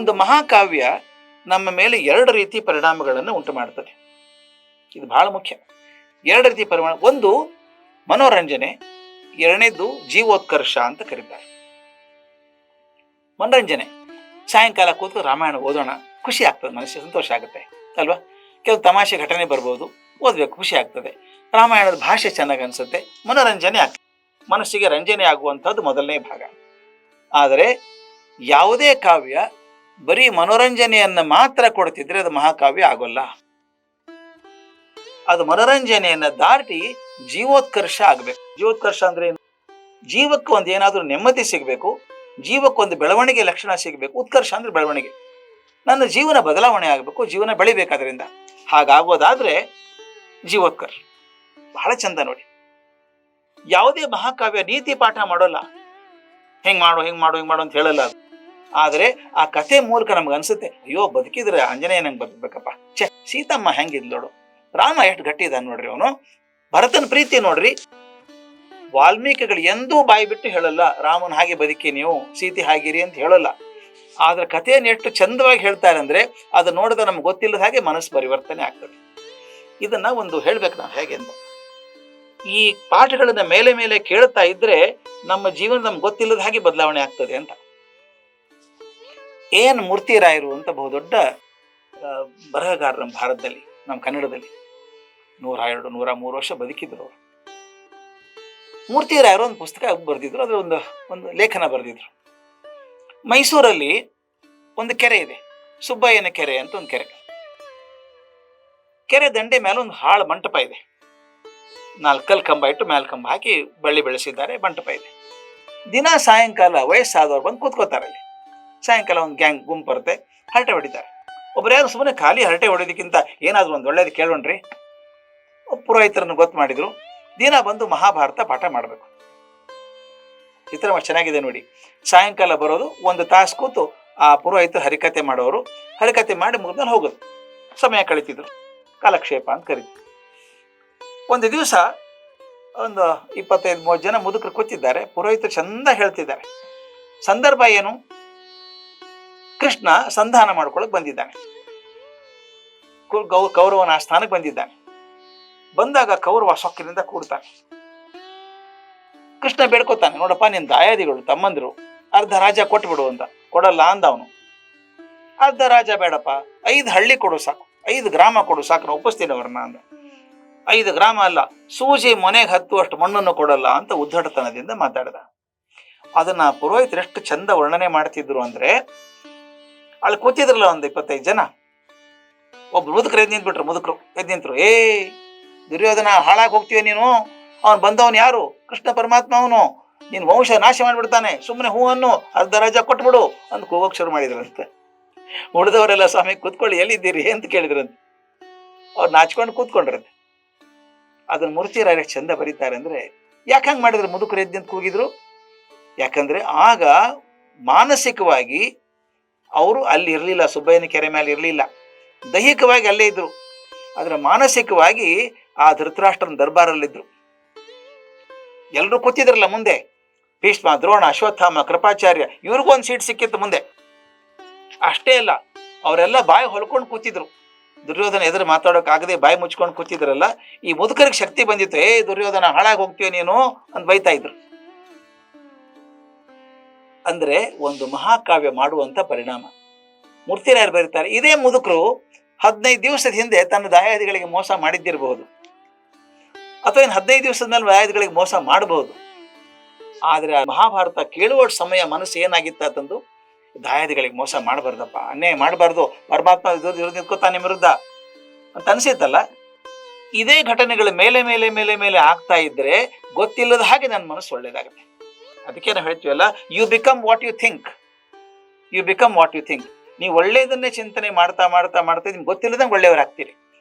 ಒಂದು ಮಹಾಕಾವ್ಯ ನಮ್ಮ ಮೇಲೆ ಎರಡು ರೀತಿ ಪರಿಣಾಮಗಳನ್ನು ಉಂಟು ಮಾಡ್ತದೆ. ಇದು ಬಹಳ ಮುಖ್ಯ. ಎರಡು ರೀತಿ ಪರಿಣಾಮ. ಒಂದು ಮನೋರಂಜನೆ, ಎರಡನೇದು ಜೀವೋತ್ಕರ್ಷ ಅಂತ ಕರೀತಾರೆ. ಮನೋರಂಜನೆ, ಸಾಯಂಕಾಲ ಕೂತು ರಾಮಾಯಣ ಓದೋಣ, ಖುಷಿ ಆಗ್ತದೆ, ಮನಸ್ಸಿಗೆ ಸಂತೋಷ ಆಗುತ್ತೆ ಅಲ್ವಾ. ಕೆಲವು ತಮಾಷೆ ಘಟನೆ ಬರ್ಬೋದು, ಓದಬೇಕು, ಖುಷಿ ಆಗ್ತದೆ. ರಾಮಾಯಣದ ಭಾಷೆ ಚೆನ್ನಾಗಿ ಅನಿಸುತ್ತೆ, ಮನೋರಂಜನೆ ಆಗ್ತದೆ, ಮನಸ್ಸಿಗೆ ರಂಜನೆ ಆಗುವಂಥದ್ದು ಮೊದಲನೇ ಭಾಗ. ಆದರೆ ಯಾವುದೇ ಕಾವ್ಯ ಬರೀ ಮನೋರಂಜನೆಯನ್ನು ಮಾತ್ರ ಕೊಡ್ತಿದ್ರೆ ಅದು ಮಹಾಕಾವ್ಯ ಆಗೋಲ್ಲ. ಅದು ಮನೋರಂಜನೆಯನ್ನು ದಾಟಿ ಜೀವೋತ್ಕರ್ಷ ಆಗಬೇಕು. ಜೀವೋತ್ಕರ್ಷ ಅಂದ್ರೆ ಏನು? ಜೀವಕ್ಕೆ ಒಂದು ಏನಾದರೂ ನೆಮ್ಮದಿ ಸಿಗಬೇಕು, ಜೀವಕ್ಕೊಂದು ಬೆಳವಣಿಗೆ ಲಕ್ಷಣ ಸಿಗಬೇಕು. ಉತ್ಕರ್ಷ ಅಂದ್ರೆ ಬೆಳವಣಿಗೆ. ನನ್ನ ಜೀವನ ಬದಲಾವಣೆ ಆಗಬೇಕು, ಜೀವನ ಬೆಳಿಬೇಕಾದ್ರಿಂದ. ಹಾಗಾಗೋದಾದ್ರೆ ಜೀವೋತ್ಕರ್ಷ ಬಹಳ ಚಂದ ನೋಡಿ. ಯಾವುದೇ ಮಹಾಕಾವ್ಯ ನೀತಿ ಪಾಠ ಮಾಡೋಲ್ಲ, ಹೆಂಗ್ ಮಾಡು ಹಿಂಗ್ ಮಾಡು ಹಿಂಗ್ ಮಾಡು ಅಂತ ಹೇಳಲ್ಲ ಅದು. ಆದರೆ ಆ ಕಥೆ ಮೂಲಕ ನಮ್ಗೆ ಅನ್ಸುತ್ತೆ, ಅಯ್ಯೋ ಬದುಕಿದ್ರೆ ಆಂಜನೇಯ ನಂಗೆ ಬದುಕಬೇಕಪ್ಪ, ಛೆ ಸೀತಮ್ಮ ಹೆಂಗಿದ್ ನೋಡು, ರಾಮ ಎಷ್ಟು ಗಟ್ಟಿ ಇದ್ದಾನೆ ನೋಡ್ರಿ, ಅವನು ಭರತನ ಪ್ರೀತಿ ನೋಡ್ರಿ. ವಾಲ್ಮೀಕಿಗಳು ಎಂದೂ ಬಾಯಿ ಬಿಟ್ಟು ಹೇಳಲ್ಲ ರಾಮನ್ ಹಾಗೆ ಬದುಕಿ ನೀವು, ಸೀತೆ ಹಾಗಿರಿ ಅಂತ ಹೇಳಲ್ಲ. ಆದ್ರೆ ಕಥೆಯನ್ನು ಎಷ್ಟು ಚಂದವಾಗಿ ಹೇಳ್ತಾರೆ ಅಂದ್ರೆ ಅದು ನೋಡಿದ್ರೆ ನಮ್ಗೆ ಗೊತ್ತಿಲ್ಲದ ಹಾಗೆ ಮನಸ್ಸು ಪರಿವರ್ತನೆ ಆಗ್ತದೆ. ಇದನ್ನ ಒಂದು ಹೇಳ್ಬೇಕು ನಾವು ಹೇಗೆ ಅಂತ. ಈ ಪಾಠಗಳನ್ನ ಮೇಲೆ ಮೇಲೆ ಕೇಳ್ತಾ ಇದ್ರೆ ನಮ್ಮ ಜೀವನ ನಮ್ಗೆ ಗೊತ್ತಿಲ್ಲದ ಹಾಗೆ ಬದಲಾವಣೆ ಆಗ್ತದೆ ಅಂತ. ಎನ್ ಮೂರ್ತಿರಾಯರು ಅಂತ ಬಹುದೊಡ್ಡ ಬರಹಗಾರ ನಮ್ಮ ಭಾರತದಲ್ಲಿ, ನಮ್ಮ ಕನ್ನಡದಲ್ಲಿ 102, 103 ವರ್ಷ ಬದುಕಿದ್ರು ಅವರು. ಮೂರ್ತಿರಾಯರು ಒಂದು ಪುಸ್ತಕ ಬರೆದಿದ್ರು, ಅದ್ರ ಒಂದು ಲೇಖನ ಬರೆದಿದ್ರು. ಮೈಸೂರಲ್ಲಿ ಒಂದು ಕೆರೆ ಇದೆ, ಸುಬ್ಬಯ್ಯನ ಕೆರೆ ಅಂತ ಒಂದು ಕೆರೆ. ಕೆರೆ ದಂಡೆ ಮೇಲೆ ಒಂದು ಹಾಳು ಮಂಟಪ ಇದೆ. 4 ಕಲ್ಲು ಕಂಬ ಇಟ್ಟು ಮೇಲೆ ಕಂಬ ಹಾಕಿ ಬಳ್ಳಿ ಬೆಳೆಸಿದ್ದಾರೆ, ಮಂಟಪ ಇದೆ. ದಿನ ಸಾಯಂಕಾಲ ವಯಸ್ಸಾದವ್ರು ಬಂದು ಕೂತ್ಕೋತಾರೆ ಅಲ್ಲಿ. ಸಾಯಂಕಾಲ ಒಂದು ಗ್ಯಾಂಗ್ ಗುಂಪು ಬರುತ್ತೆ, ಹರಟೆ ಹೊಡಿತಾರೆ. ಒಬ್ರು ಯಾರು ಸುಮ್ಮನೆ ಖಾಲಿ ಹರಟೆ ಹೊಡಿಯೋದಕ್ಕಿಂತ ಏನಾದ್ರು ಒಂದು ಒಳ್ಳೇದು ಕೇಳೋಣ್ರಿ. ಪುರೋಹಿತರನ್ನು ಗೊತ್ತು ಮಾಡಿದ್ರು, ದಿನ ಬಂದು ಮಹಾಭಾರತ ಪಾಠ ಮಾಡಬೇಕು. ಚಿತ್ರ ಚೆನ್ನಾಗಿದೆ ನೋಡಿ. ಸಾಯಂಕಾಲ ಬರೋದು, 1 ತಾಸು ಕೂತು ಆ ಪುರೋಹಿತರು ಹರಿಕತೆ ಮಾಡೋರು, ಹರಿಕತೆ ಮಾಡಿ ಮುಗಿದ್ಮೇಲೆ ಹೋಗೋದು. ಸಮಯ ಕಳೀತಿದ್ರು, ಕಾಲಕ್ಷೇಪ ಅಂತ ಕರೀತಿದ್ರು. ಒಂದು ದಿವಸ ಒಂದು 25-30 ಜನ ಮುದುಕರು ಕೂತಿದ್ದಾರೆ, ಪುರೋಹಿತರು ಚಂದ ಹೇಳ್ತಿದ್ದಾರೆ. ಸಂದರ್ಭ ಏನು? ಕೃಷ್ಣ ಸಂಧಾನ ಮಾಡ್ಕೊಳಕ್ ಬಂದಿದ್ದಾನೆ, ಕೌರವನ ಆಸ್ಥಾನಕ್ಕೆ ಬಂದಿದ್ದಾನೆ. ಬಂದಾಗ ಕೌರವ ಸೊಕ್ಕಿನಿಂದ ಕೂಡ್ತಾನೆ. ಕೃಷ್ಣ ಬೇಡ್ಕೋತಾನೆ, ನೋಡಪ್ಪ ನಿನ್ ದಾಯಾದಿಗಳು ತಮ್ಮಂದ್ರು ಅರ್ಧ ರಾಜ ಕೊಟ್ಬಿಡು ಅಂತ. ಕೊಡಲ್ಲ ಅಂದ ಅವನು. ಅರ್ಧ ರಾಜ ಬೇಡಪ್ಪ, 5 ಹಳ್ಳಿ ಕೊಡು ಸಾಕು, 5 ಗ್ರಾಮ ಕೊಡು ಸಾಕು, ನಾನು ಒಪ್ಪಿಸ್ತೀನಿ ಅವ್ರನ್ನ ಅಂದ. 5 ಗ್ರಾಮ ಅಲ್ಲ, ಸೂಜಿ ಮೊನೆಗೆ ಹತ್ತುವಷ್ಟು ಮಣ್ಣನ್ನು ಕೊಡಲ್ಲ ಅಂತ ಉದ್ದಟತನದಿಂದ ಮಾತಾಡಿದ. ಅದನ್ನ ಪುರೋಹಿತರು ಎಷ್ಟು ಚಂದ ವರ್ಣನೆ ಮಾಡ್ತಿದ್ರು ಅಂದ್ರೆ, ಅಲ್ಲಿ ಕೂತಿದ್ರಲ್ಲ ಒಂದು 25 ಜನ, ಒಬ್ರು ಮುದುಕರು ಎದ್ದು ನಿಂತ್ಬಿಟ್ರು. ಮುದುಕರು ಎದ್ದು ನಿಂತರು, ಏ ದುರ್ಯೋಧನ ಹಾಳಾಗಿ ಹೋಗ್ತೀವಿ ನೀನು, ಅವನು ಬಂದವನು ಯಾರು? ಕೃಷ್ಣ ಪರಮಾತ್ಮ, ಅವನು ನೀನು ವಂಶ ನಾಶ ಮಾಡಿಬಿಡ್ತಾನೆ, ಸುಮ್ಮನೆ ಹೂವನ್ನು ಅರ್ಧ ರಾಜ ಕೊಟ್ಬಿಡು ಅಂತ ಕೂಗೋಕ್ ಶುರು ಮಾಡಿದ್ರಂತೆ. ಉಳಿದವರೆಲ್ಲ ಸ್ವಾಮಿ ಕೂತ್ಕೊಳ್ಳಿ, ಎಲ್ಲಿದ್ದೀರಿ ಅಂತ ಕೇಳಿದ್ರಂತೆ. ಅವ್ರು ನಾಚ್ಕೊಂಡು ಕೂತ್ಕೊಂಡ್ರಂತೆ. ಅದನ್ನ ಮೂರ್ತಿರಾಯ ಚಂದ ಬರೀತಾರೆ ಅಂದ್ರೆ, ಯಾಕೆ ಹಂಗೆ ಮಾಡಿದ್ರು ಮುದುಕರು ಎದ್ದು ನಿಂತು ಕೂಗಿದ್ರು? ಯಾಕಂದ್ರೆ ಆಗ ಮಾನಸಿಕವಾಗಿ ಅವರು ಅಲ್ಲಿ ಇರಲಿಲ್ಲ, ಸುಬ್ಬಯ್ಯನ ಕೆರೆ ಮೇಲೆ ಇರಲಿಲ್ಲ, ದೈಹಿಕವಾಗಿ ಅಲ್ಲೇ ಇದ್ರು. ಆದ್ರೆ ಮಾನಸಿಕವಾಗಿ ಆ ಧೃತರಾಷ್ಟ್ರನ ದರ್ಬಾರಲ್ಲಿದ್ರು. ಎಲ್ಲರೂ ಕೂತಿದ್ರಲ್ಲ ಮುಂದೆ, ಭೀಷ್ಮ, ದ್ರೋಣ, ಅಶ್ವತ್ಥಾಮ, ಕೃಪಾಚಾರ್ಯ, ಇವ್ರಿಗೂ ಒಂದು ಸೀಟ್ ಸಿಕ್ಕಿತ್ತು ಮುಂದೆ. ಅಷ್ಟೇ ಅಲ್ಲ, ಅವರೆಲ್ಲ ಬಾಯಿ ಹೊಲ್ಕೊಂಡು ಕೂತಿದ್ರು. ದುರ್ಯೋಧನ ಎದುರು ಮಾತಾಡೋಕ್ಕಾಗದೆ ಬಾಯಿ ಮುಚ್ಕೊಂಡು ಕೂತಿದ್ರಲ್ಲ, ಈ ಮುದುಕರಿಗೆ ಶಕ್ತಿ ಬಂದಿತ್ತು. ಏ ದುರ್ಯೋಧನ ಹಾಳಾಗಿ ಹೋಗ್ತೀವಿ ನೀನು ಅಂತ ಬೈತಾ ಇದ್ರು. ಅಂದ್ರೆ ಒಂದು ಮಹಾಕಾವ್ಯ ಮಾಡುವಂತ ಪರಿಣಾಮ. ಮೂರ್ತಿರಾಯರು ಬರೀತಾರೆ, ಇದೇ ಮುದುಕರು 15 ದಿವಸದ ಹಿಂದೆ ತನ್ನ ದಾಯಾದಿಗಳಿಗೆ ಮೋಸ ಮಾಡಿದ್ದಿರಬಹುದು, ಅಥವಾ ಇನ್ನು 15 ದಿವಸದ ಮೇಲೆ ದಾಯಾದಿಗಳಿಗೆ ಮೋಸ ಮಾಡಬಹುದು. ಆದ್ರೆ ಮಹಾಭಾರತ ಕೇಳುವ ಸಮಯ ಮನಸ್ಸು ಏನಾಗಿತ್ತಂದು, ದಾಯಾದಿಗಳಿಗೆ ಮೋಸ ಮಾಡಬಾರ್ದಪ್ಪ, ಅನ್ಯಾಯ ಮಾಡಬಾರ್ದು, ಪರಮಾತ್ಮ ನಿಂತ್ಕೋತಾನೆ ವಿರುದ್ಧ ಅಂತ ಅನ್ಸಿತ್ತಲ್ಲ. ಇದೇ ಘಟನೆಗಳು ಮೇಲೆ ಮೇಲೆ ಮೇಲೆ ಮೇಲೆ ಆಗ್ತಾ ಇದ್ರೆ ಗೊತ್ತಿಲ್ಲದ ಹಾಗೆ ನನ್ನ ಮನಸ್ಸು ಒಳ್ಳೇದಾಗುತ್ತೆ. ಅದಕ್ಕೆ ನಾವು ಹೇಳ್ತೀವಲ್ಲ, you become what you think, you become what you think. ನೀವು ಒಳ್ಳೇದನ್ನೇ ಚಿಂತನೆ ಮಾಡ್ತಾ ಮಾಡ್ತಾ ಮಾಡ್ತಾ ನಿಮ್ಗೆ ಗೊತ್ತಿಲ್ಲದಂಗೆ ಒಳ್ಳೆಯವರಾಗ್ತೀರಿ.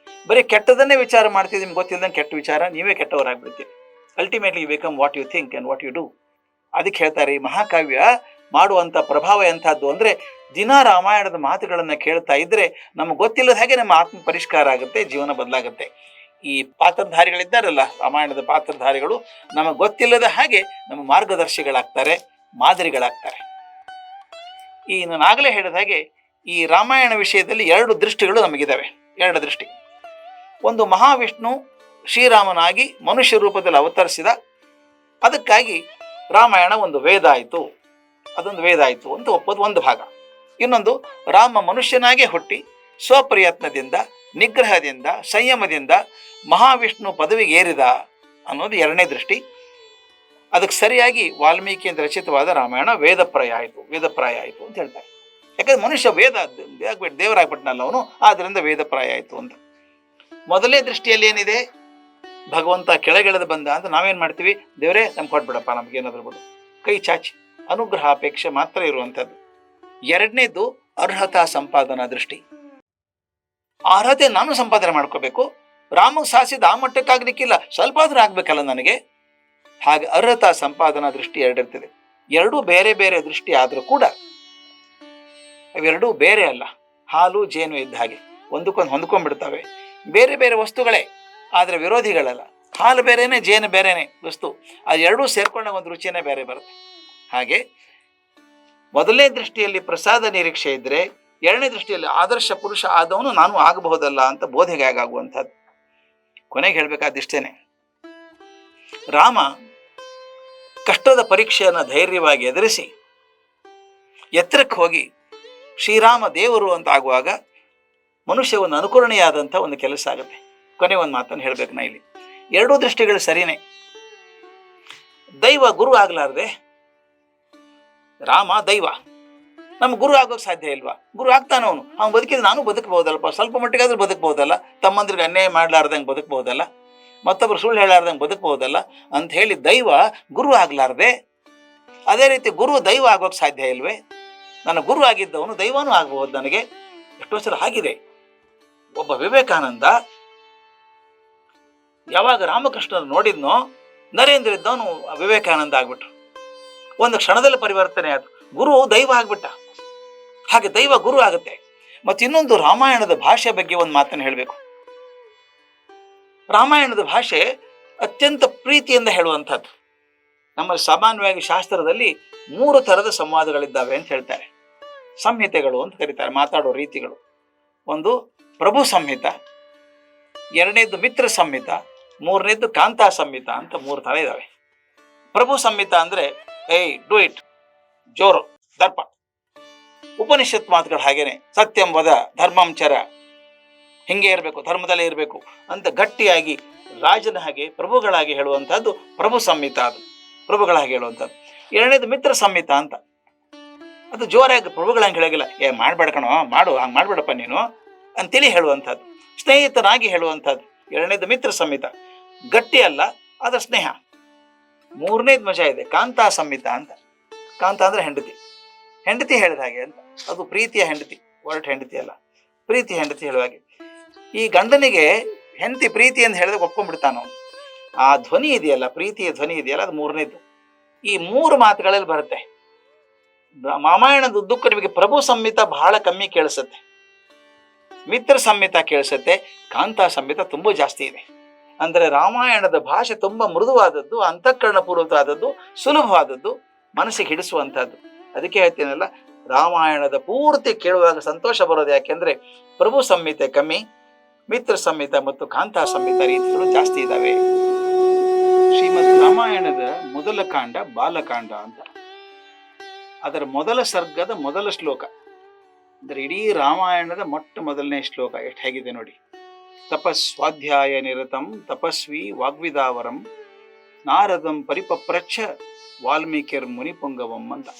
ಬರೀ ಕೆಟ್ಟದನ್ನೇ ವಿಚಾರ ಮಾಡ್ತೀವಿ, ನಿಮ್ಗೆ ಗೊತ್ತಿಲ್ಲದಂಗೆ ಕೆಟ್ಟ ವಿಚಾರ, ನೀವೇ ಕೆಟ್ಟವರಾಗ್ಬಿಡ್ತೀರಿ. Ultimately you become what you think and what you do. ಅದಕ್ಕೆ ಹೇಳ್ತಾರೆ, ಈ ಮಹಾಕಾವ್ಯ ಮಾಡುವಂಥ ಪ್ರಭಾವ ಎಂಥದ್ದು ಅಂದರೆ, ದಿನ ರಾಮಾಯಣದ ಮಾತುಗಳನ್ನು ಕೇಳ್ತಾ ಇದ್ರೆ ನಮಗೆ ಗೊತ್ತಿಲ್ಲದ ಹಾಗೆ ನಮ್ಮ ಆತ್ಮ ಪರಿಷ್ಕಾರ ಆಗುತ್ತೆ, ಜೀವನ ಬದಲಾಗುತ್ತೆ. ಈ ಪಾತ್ರಧಾರಿಗಳಿದ್ದಾರಲ್ಲ, ರಾಮಾಯಣದ ಪಾತ್ರಧಾರಿಗಳು ನಮಗೆ ಗೊತ್ತಿಲ್ಲದ ಹಾಗೆ ನಮ್ಮ ಮಾರ್ಗದರ್ಶಿಗಳಾಗ್ತಾರೆ, ಮಾದರಿಗಳಾಗ್ತಾರೆ. ಈ ನಾನು ಆಗಲೇ ಹೇಳಿದ ಹಾಗೆ ಈ ರಾಮಾಯಣ ವಿಷಯದಲ್ಲಿ ಎರಡು ದೃಷ್ಟಿಗಳು ನಮಗಿದ್ದಾವೆ. ಎರಡು ದೃಷ್ಟಿ. ಒಂದು, ಮಹಾವಿಷ್ಣು ಶ್ರೀರಾಮನಾಗಿ ಮನುಷ್ಯ ರೂಪದಲ್ಲಿ ಅವತರಿಸಿದ, ಅದಕ್ಕಾಗಿ ರಾಮಾಯಣ ಒಂದು ವೇದ ಆಯಿತು, ಅದೊಂದು ವೇದ ಆಯಿತು ಅಂತ ಒಪ್ಪೋದು ಒಂದು ಭಾಗ. ಇನ್ನೊಂದು, ರಾಮ ಮನುಷ್ಯನಾಗೇ ಹುಟ್ಟಿ ಸ್ವಪ್ರಯತ್ನದಿಂದ, ನಿಗ್ರಹದಿಂದ, ಸಂಯಮದಿಂದ ಮಹಾವಿಷ್ಣು ಪದವಿಗೆ ಏರಿದ ಅನ್ನೋದು ಎರಡನೇ ದೃಷ್ಟಿ. ಅದಕ್ಕೆ ಸರಿಯಾಗಿ ವಾಲ್ಮೀಕಿಯಿಂದ ರಚಿತವಾದ ರಾಮಾಯಣ ವೇದಪ್ರಾಯ ಆಯಿತು ಅಂತ ಹೇಳ್ತಾರೆ. ಯಾಕಂದ್ರೆ ಮನುಷ್ಯ ವೇದ ದೇವರಾಗ್ಬಿಟ್ನಲ್ಲ ಅವನು, ಆದ್ದರಿಂದ ವೇದಪ್ರಾಯ ಆಯಿತು ಅಂತ. ಮೊದಲನೇ ದೃಷ್ಟಿಯಲ್ಲಿ ಏನಿದೆ, ಭಗವಂತ ಕೆಳಗಿಳಿದು ಬಂದ ಅಂತ ನಾವೇನು ಮಾಡ್ತೀವಿ, ದೇವರೇ ನಮ್ಗೆ ಕೊಟ್ಬಿಡಪ್ಪ, ನಮ್ಗೇನಾದ್ರೂ ಬಿಡು, ಕೈ ಚಾಚಿ, ಅನುಗ್ರಹ ಅಪೇಕ್ಷೆ ಮಾತ್ರ ಇರುವಂಥದ್ದು. ಎರಡನೇದು ಅರ್ಹತಾ ಸಂಪಾದನಾ ದೃಷ್ಟಿ. ಅರ್ಹತೆ ನಾನು ಸಂಪಾದನೆ ಮಾಡ್ಕೋಬೇಕು, ರಾಮಗೆ ಸಾಸಿದ ಆ ಮಟ್ಟಕ್ಕಾಗಲಿಕ್ಕಿಲ್ಲ, ಸ್ವಲ್ಪ ಆದ್ರೂ ಆಗ್ಬೇಕಲ್ಲ ನನಗೆ. ಹಾಗೆ ಅರ್ಹತಾ ಸಂಪಾದನಾ ದೃಷ್ಟಿ ಎರಡಿರ್ತದೆ. ಎರಡೂ ಬೇರೆ ಬೇರೆ ದೃಷ್ಟಿ ಆದರೂ ಕೂಡ ಅವೆರಡೂ ಬೇರೆ ಅಲ್ಲ. ಹಾಲು ಜೇನು ಇದ್ದ ಹಾಗೆ ಒಂದಕ್ಕೊಂದು ಹೊಂದ್ಕೊಂಡ್ಬಿಡ್ತವೆ. ಬೇರೆ ಬೇರೆ ವಸ್ತುಗಳೇ, ಆದರೆ ವಿರೋಧಿಗಳಲ್ಲ. ಹಾಲು ಬೇರೆನೆ, ಜೇನು ಬೇರೆನೆ ವಸ್ತು, ಅದು ಎರಡೂ ಸೇರ್ಕೊಂಡಾಗ ಒಂದು ರುಚಿನೇ ಬೇರೆ ಬರುತ್ತೆ. ಹಾಗೆ ಮೊದಲನೇ ದೃಷ್ಟಿಯಲ್ಲಿ ಪ್ರಸಾದ ನಿರೀಕ್ಷೆ ಇದ್ದರೆ, ಎರಡನೇ ದೃಷ್ಟಿಯಲ್ಲಿ ಆದರ್ಶ ಪುರುಷ ಆದವನು ನಾನು ಆಗಬಹುದಲ್ಲ ಅಂತ ಬೋಧೆಗೆ ಆಗುವಂಥದ್ದು. ಕೊನೆಗೆ ಹೇಳಬೇಕಾದಿಷ್ಟೇನೆ, ರಾಮ ಕಷ್ಟದ ಪರೀಕ್ಷೆಯನ್ನು ಧೈರ್ಯವಾಗಿ ಎದುರಿಸಿ ಎತ್ತರಕ್ಕೆ ಹೋಗಿ ಶ್ರೀರಾಮ ದೇವರು ಅಂತ ಆಗುವಾಗ ಮನುಷ್ಯ ಒಂದು ಅನುಕರಣೀಯಾದಂಥ ಒಂದು ಕೆಲಸ ಆಗುತ್ತೆ. ಕೊನೆ ಒಂದು ಮಾತನ್ನು ಹೇಳಬೇಕು ನಾ ಇಲ್ಲಿ. ಎರಡೂ ದೃಷ್ಟಿಗಳು ಸರಿನೇ. ದೈವ ಗುರು ಆಗಲಾರ್ದೆ, ರಾಮ ದೈವ, ನಮ್ಮ ಗುರು ಆಗೋಕೆ ಸಾಧ್ಯ ಇಲ್ವಾ? ಗುರು ಆಗ್ತಾನೆ ಅವನು. ಅವ್ನು ಬದುಕಿದ್ರೆ ನಾನು ಬದುಕಬಹುದಲ್ಲಪ್ಪ, ಸ್ವಲ್ಪ ಮಟ್ಟಿಗಾದ್ರೂ ಬದುಕಬಹುದಲ್ಲ, ತಮ್ಮಂದ್ರಿಗೆ ಅನ್ಯಾಯ ಮಾಡಲಾರ್ದಂಗೆ ಬದುಕಬಹುದಲ್ಲ, ಮತ್ತೊಬ್ರು ಸುಳ್ಳು ಹೇಳಾರ್ದಂಗೆ ಬದುಕಬಹುದಲ್ಲ ಅಂತ ಹೇಳಿ ದೈವ ಗುರು ಆಗಲಾರ್ದೆ, ಅದೇ ರೀತಿ ಗುರು ದೈವ ಆಗೋಕೆ ಸಾಧ್ಯ ಇಲ್ವೇ? ನನ್ನ ಗುರು ಆಗಿದ್ದವನು ದೈವನೂ ಆಗಬಹುದು ನನಗೆ. ಎಷ್ಟೋ ಸಲ ಆಗಿದೆ. ಒಬ್ಬ ವಿವೇಕಾನಂದ ಯಾವಾಗ ರಾಮಕೃಷ್ಣರು ನೋಡಿದ್ನೋ, ನರೇಂದ್ರ ಇದ್ದವನು ವಿವೇಕಾನಂದ ಆಗ್ಬಿಟ್ರು. ಒಂದು ಕ್ಷಣದಲ್ಲಿ ಪರಿವರ್ತನೆ ಆಯ್ತು. ಗುರು ದೈವ ಆಗ್ಬಿಟ್ಟ. ಹಾಗೆ ದೈವ ಗುರು ಆಗುತ್ತೆ. ಮತ್ತು ಇನ್ನೊಂದು, ರಾಮಾಯಣದ ಭಾಷೆ ಬಗ್ಗೆ ಒಂದು ಮಾತನ್ನು ಹೇಳಬೇಕು. ರಾಮಾಯಣದ ಭಾಷೆ ಅತ್ಯಂತ ಪ್ರೀತಿಯಿಂದ ಹೇಳುವಂಥದ್ದು. ನಮ್ಮಲ್ಲಿ ಸಾಮಾನ್ಯವಾಗಿ ಶಾಸ್ತ್ರದಲ್ಲಿ 3 ಥರದ ಸಂವಾದಗಳಿದ್ದಾವೆ ಅಂತ ಹೇಳ್ತಾರೆ. ಸಂಹಿತೆಗಳು ಅಂತ ಕರೀತಾರೆ, ಮಾತಾಡೋ ರೀತಿಗಳು. ಒಂದು ಪ್ರಭು ಸಂಹಿತ, ಎರಡನೇದು ಮಿತ್ರ ಸಂಹಿತ, ಮೂರನೇದು ಕಾಂತಾ ಸಂಹಿತ ಅಂತ 3 ಥರ ಇದ್ದಾವೆ. ಪ್ರಭು ಸಂಹಿತ ಅಂದರೆ ಏಯ್ ಡೂ ಇಟ್, ಜೋರು, ದರ್ಪ. ಉಪನಿಷತ್ ಮಾತುಗಳು ಹಾಗೇನೆ, ಸತ್ಯಂ ವದ ಧರ್ಮಂ ಚರ, ಹಿಂಗೆ ಇರಬೇಕು, ಧರ್ಮದಲ್ಲೇ ಇರಬೇಕು ಅಂತ ಗಟ್ಟಿಯಾಗಿ ರಾಜನ ಹಾಗೆ ಪ್ರಭುಗಳಾಗಿ ಹೇಳುವಂಥದ್ದು ಪ್ರಭು ಸಂಹಿತ. ಅದು ಪ್ರಭುಗಳಾಗಿ ಹೇಳುವಂಥದ್ದು. ಎರಡನೇದು ಮಿತ್ರ ಸಂಹಿತ ಅಂತ, ಅದು ಜೋರಾಗಿ ಪ್ರಭುಗಳಂಗೆ ಹೇಳೋಗಿಲ್ಲ, ಮಾಡ್ಬೇಡ ಕಣೋ, ಮಾಡು, ಹಂಗೆ ಮಾಡ್ಬೇಡಪ್ಪ ನೀನು ಅಂತೇಳಿ ಹೇಳುವಂಥದ್ದು, ಸ್ನೇಹಿತನಾಗಿ ಹೇಳುವಂಥದ್ದು. ಎರಡನೇದು ಮಿತ್ರ ಸಂಹಿತ, ಗಟ್ಟಿ ಅಲ್ಲ, ಅದರ ಸ್ನೇಹ. ಮೂರನೇದು ಮಜಾ ಇದೆ, ಕಾಂತಾ ಸಂಹಿತ ಅಂತ. ಕಾಂತ ಅಂದರೆ ಹೆಂಡತಿ ಹೇಳಿದ ಹಾಗೆ ಅಂತ. ಅದು ಪ್ರೀತಿಯ ಹೆಂಡತಿ, ಹೊರಟ ಹೆಂಡತಿ ಅಲ್ಲ, ಪ್ರೀತಿ ಹೆಂಡತಿ ಹೇಳುವ ಹಾಗೆ. ಈ ಗಂಡನಿಗೆ ಹೆಂಡತಿ ಪ್ರೀತಿ ಅಂತ ಹೇಳಿದಾಗ ಒಪ್ಕೊಂಡ್ಬಿಡ್ತಾನೋ, ಆ ಧ್ವನಿ ಇದೆಯಲ್ಲ, ಪ್ರೀತಿಯ ಧ್ವನಿ ಇದೆಯಲ್ಲ, ಅದು ಮೂರನೇದು. ಈ 3 ಮಾತುಗಳಲ್ಲಿ ಬರುತ್ತೆ. ರಾಮಾಯಣದ ಉದ್ದಕ್ಕೂ ನಿಮಗೆ ಪ್ರಭು ಸಂಹಿತ ಬಹಳ ಕಮ್ಮಿ ಕೇಳಿಸುತ್ತೆ, ಮಿತ್ರ ಸಂಹಿತ ಕೇಳಿಸುತ್ತೆ, ಕಾಂತಾ ಸಂಹಿತ ತುಂಬ ಜಾಸ್ತಿ ಇದೆ. ಅಂದರೆ ರಾಮಾಯಣದ ಭಾಷೆ ತುಂಬ ಮೃದುವಾದದ್ದು, ಅಂತಃಕರಣಪೂರ್ವಕವಾದದ್ದು, ಸುಲಭವಾದದ್ದು, ಮನಸ್ಸಿಗೆ ಹಿಡಿಸುವಂಥದ್ದು. ಅದಕ್ಕೆ ಹೇಳ್ತೀನಲ್ಲ, ರಾಮಾಯಣದ ಪೂರ್ತಿ ಕೇಳುವಾಗ ಸಂತೋಷ ಬರೋದು. ಯಾಕೆಂದರೆ ಪ್ರಭು ಸಂಹಿತೆ ಕಮ್ಮಿ, ಮಿತ್ರ ಸಂಹಿತ ಮತ್ತು ಕಾಂತಾ ಸಂಹಿತ ರೀತಿಗಳು ಜಾಸ್ತಿ ಇದ್ದಾವೆ. ಶ್ರೀಮದ್ ರಾಮಾಯಣದ ಮೊದಲ ಕಾಂಡ ಬಾಲಕಾಂಡ ಅಂತ. ಅದರ ಮೊದಲ ಸರ್ಗದ ಮೊದಲ ಶ್ಲೋಕ, ಅಂದರೆ ಇಡೀ ರಾಮಾಯಣದ ಮೊದಲನೇ ಶ್ಲೋಕ ಎಷ್ಟು ಹೇಗಿದೆ ನೋಡಿ. ತಪಸ್ವಾಧ್ಯಾಯ ನಿರತಂ ತಪಸ್ವಿ ವಾಗ್ವಿದಾವರಂ ನಾರದಂ ಪರಿಪಪ್ರಚ್ಛ ವಾಲ್ಮೀಕಿರ್ ಮುನಿಪುಂಗವಂ ಅಂತ.